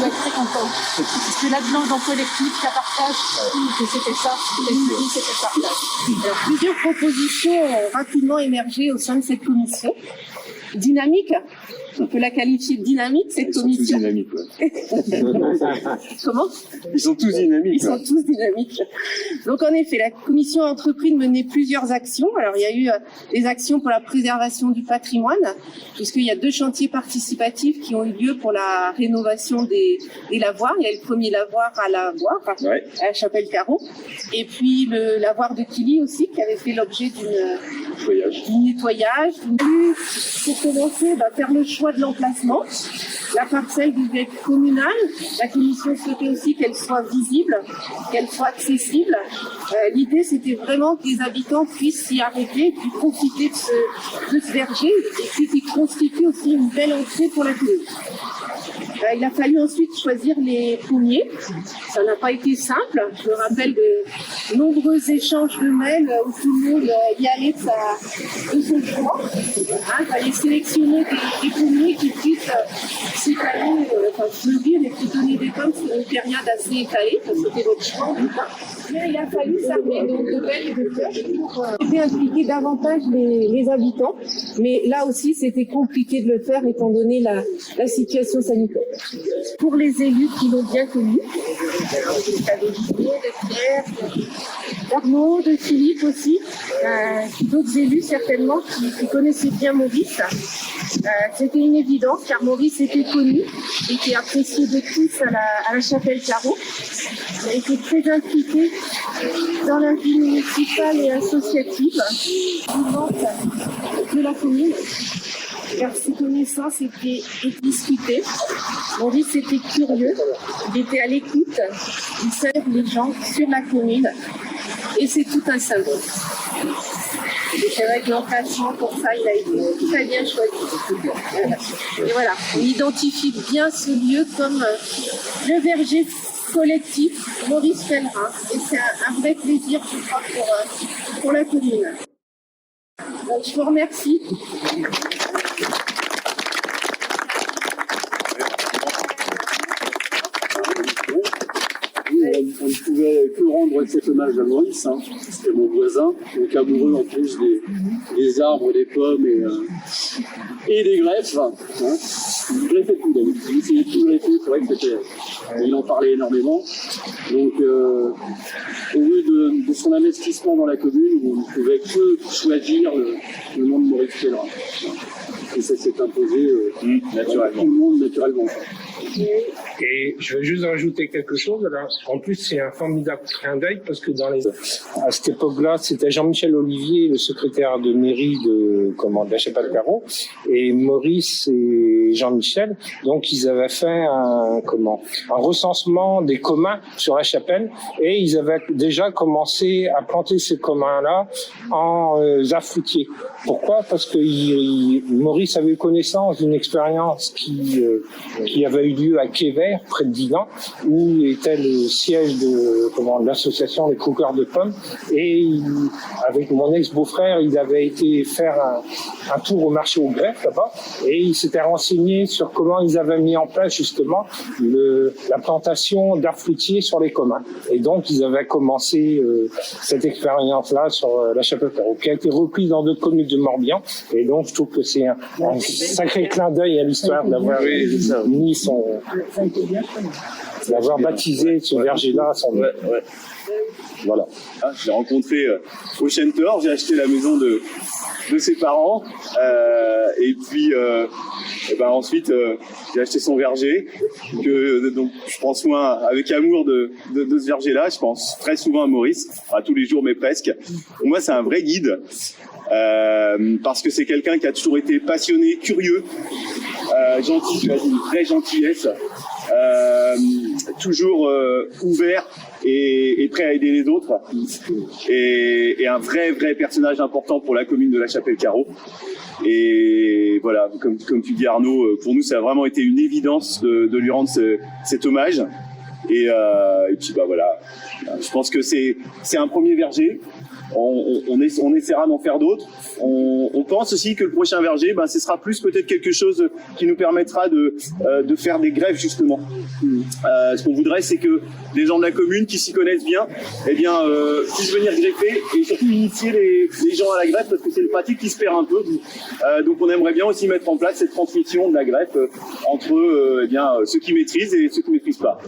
doit être très content. Parce que là-dedans, dans collectif, ça partage, que c'était ça, c'était ça. Alors, plusieurs propositions ont rapidement émergé au sein de cette commission. Dynamique, on peut la qualifier de dynamique, cette commission. Ils sont tous dynamiques, ouais. Comment? Ils sont tous dynamiques. Ils sont tous dynamiques. Donc en effet, la commission a entrepris de mener plusieurs actions. Alors il y a eu des actions pour la préservation du patrimoine, puisqu'il y a 2 chantiers participatifs qui ont eu lieu pour la rénovation des lavoirs. Il y a le premier lavoir à la Voire, à la Chapelle-Carreau, et puis le lavoir de Quilly aussi, qui avait fait l'objet du nettoyage. Pour commencer, faire le choix de l'emplacement. La parcelle devait être communale. La commission souhaitait aussi qu'elle soit visible, qu'elle soit accessible. L'idée, c'était vraiment que les habitants puissent s'y arrêter, puis profiter de ce verger, et puis qui constitue aussi une belle entrée pour la commune. Il a fallu ensuite choisir les pommiers. Ça n'a pas été simple. Je me rappelle de nombreux échanges de mails où tout le monde y allait de son choix. Il fallait sélectionner des pommiers qui puissent s'étaler, fleurir et puis donner des pommes sur une période assez étalée. C'était votre choix en tout cas. Mais il a fallu s'armer de belles et de fleurs pour impliquer davantage les habitants. Mais là aussi, c'était compliqué de le faire étant donné la situation sanitaire. Pour les élus qui l'ont bien connu, de Pierre, d'Arnaud, de Philippe aussi, d'autres élus certainement qui connaissaient bien Maurice. C'était une évidence car Maurice était connu, était apprécié de tous à la Chapelle-Carreau. Il a été très impliqué dans la vie municipale et associative, vivante de la commune. Car ses connaissances étaient discutées. Maurice était curieux, il était à l'écoute, il servait les gens sur la commune et c'est tout un symbole. Et c'est vrai que l'emplacement pour ça, il a été très bien choisi. Et voilà, on identifie bien ce lieu comme le verger collectif Maurice Pellerin et c'est un vrai plaisir, je crois, pour la commune. Donc, je vous remercie. On ne pouvait que rendre cet hommage à Maurice, c'était mon voisin, donc amoureux en plus des arbres, des pommes et des greffes. Il greffait tout, donc il essayait de tout greffer, c'est vrai que il en parlait énormément. Donc au lieu de son investissement dans la commune, on ne pouvait que choisir le nom de Maurice Pellerin. Et ça s'est imposé naturellement. Tout le monde naturellement. Et je veux juste rajouter quelque chose. Alors, en plus, c'est un formidable clin d'œil parce que à cette époque-là, c'était Jean-Michel Olivier, le secrétaire de mairie de la Chapelle-Carreau, et Maurice et Jean-Michel. Donc, ils avaient fait un recensement des communs sur la chapelle et ils avaient déjà commencé à planter ces communs-là en zaffoutier. Pourquoi? Parce que Maurice avait eu connaissance d'une expérience qui avait eu lieu à Quévert, près de Dinan, où était le siège de l'association des Coqueurs de Pommes. Et avec mon ex-beau-frère, il avait été faire un tour au marché aux greffes là-bas, et il s'était renseigné sur comment ils avaient mis en place justement la plantation d'arbres fruitiers sur les communs. Et donc ils avaient commencé cette expérience-là sur la Chapelle-Carreau, qui a été reprise dans d'autres communes de Morbihan. Et donc je trouve que c'est un sacré clin d'œil à l'histoire d'avoir mis d'avoir baptisé ce verger-là à son nom. Voilà. Je l'ai rencontré au Chentor, j'ai acheté la maison de ses parents, et puis ensuite j'ai acheté son verger, donc je prends soin avec amour de ce verger-là. Je pense très souvent à Maurice, pas tous les jours mais presque. Pour moi c'est un vrai guide, parce que c'est quelqu'un qui a toujours été passionné, curieux, gentil, une vraie gentillesse, toujours ouvert et prêt à aider les autres, et un vrai personnage important pour la commune de la Chapelle-Carreau. Et voilà, comme tu dis Arnaud, pour nous ça a vraiment été une évidence de lui rendre cet hommage. Et puis voilà, je pense que c'est un premier verger. on essaiera d'en faire d'autres. On pense aussi que le prochain verger, ce sera plus peut-être quelque chose qui nous permettra de faire des greffes justement. Ce qu'on voudrait, c'est que les gens de la commune qui s'y connaissent bien, puissent venir greffer et surtout initier les gens à la greffe parce que c'est une pratique qui se perd un peu. Donc on aimerait bien aussi mettre en place cette transmission de la greffe entre ceux qui maîtrisent et ceux qui maîtrisent pas.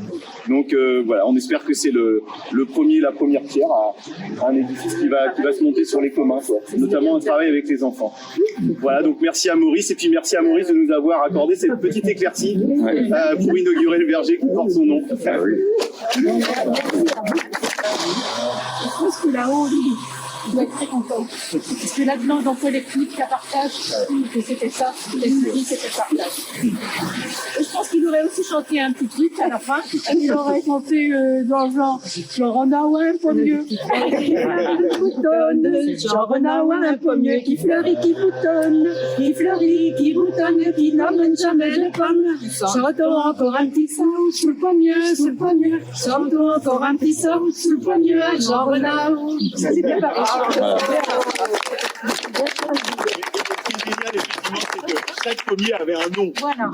Donc voilà, on espère que c'est la première pierre à un édifice qui va se monter sur les communs, quoi. Notamment un travail avec les enfants. Voilà, donc merci à Maurice et puis merci à Maurice de nous avoir accordé cette petite éclaircie pour inaugurer le verger qui porte son nom. Je pense que là-haut, il doit être très content. Parce que là-dedans, dans le collectif, la partage, que c'était ça, l'esprit, c'était le partage. Et je pense qu'il aurait aussi chanté un petit truc à la fin. Il aurait chanté dans le genre, j'en renard un pommier. Qui boutonne, j'en renard un pommier, qui fleurit, qui boutonne, qui fleurit, qui boutonne, qui n'emmène jamais de pommes. Chantons encore un petit saut sous le pommier, sous le pommier. Chantons encore un petit saut sous le pommier, j'en renard. Ça c'est bien pareil. Ce qui est génial, effectivement, c'est que chaque pommier avait un nom. Voilà.